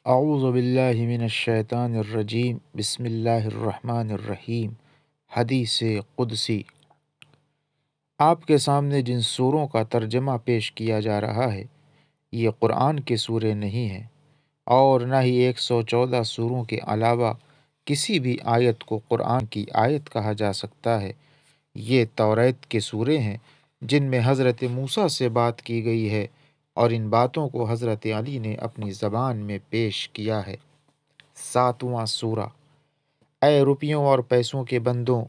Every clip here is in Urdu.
اعوذ باللہ من الشیطان الرجیم، بسم اللہ الرحمن الرحیم۔ حدیث قدسی۔ آپ کے سامنے جن سوروں کا ترجمہ پیش کیا جا رہا ہے یہ قرآن کے سورے نہیں ہیں، اور نہ ہی 114 سوروں کے علاوہ کسی بھی آیت کو قرآن کی آیت کہا جا سکتا ہے۔ یہ توریت کے سورے ہیں جن میں حضرت موسیٰ سے بات کی گئی ہے، اور ان باتوں کو حضرت علی نے اپنی زبان میں پیش کیا ہے۔ 7واں سورہ۔ اے روپیوں اور پیسوں کے بندوں،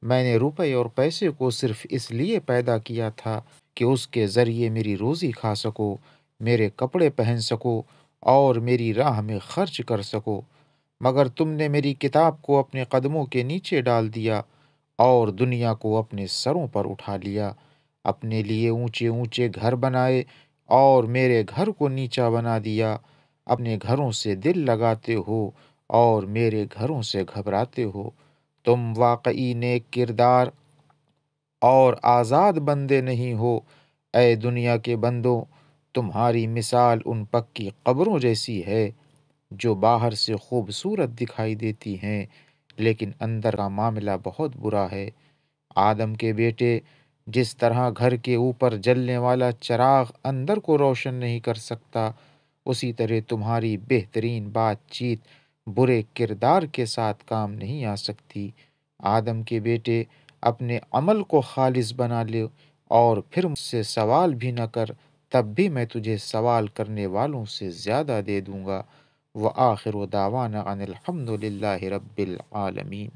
میں نے روپے اور پیسے کو صرف اس لیے پیدا کیا تھا کہ اس کے ذریعے میری روزی کھا سکو، میرے کپڑے پہن سکو اور میری راہ میں خرچ کر سکو، مگر تم نے میری کتاب کو اپنے قدموں کے نیچے ڈال دیا اور دنیا کو اپنے سروں پر اٹھا لیا، اپنے لیے اونچے اونچے گھر بنائے اور میرے گھر کو نیچا بنا دیا، اپنے گھروں سے دل لگاتے ہو اور میرے گھروں سے گھبراتے ہو۔ تم واقعی نیک کردار اور آزاد بندے نہیں ہو۔ اے دنیا کے بندوں، تمہاری مثال ان پکی قبروں جیسی ہے جو باہر سے خوبصورت دکھائی دیتی ہیں لیکن اندر کا معاملہ بہت برا ہے۔ آدم کے بیٹے، جس طرح گھر کے اوپر جلنے والا چراغ اندر کو روشن نہیں کر سکتا، اسی طرح تمہاری بہترین بات چیت برے کردار کے ساتھ کام نہیں آ سکتی۔ آدم کے بیٹے، اپنے عمل کو خالص بنا لے اور پھر مجھ سے سوال بھی نہ کر، تب بھی میں تجھے سوال کرنے والوں سے زیادہ دے دوں گا۔ وآخر دعوانا ان الحمد للہ رب العالمین۔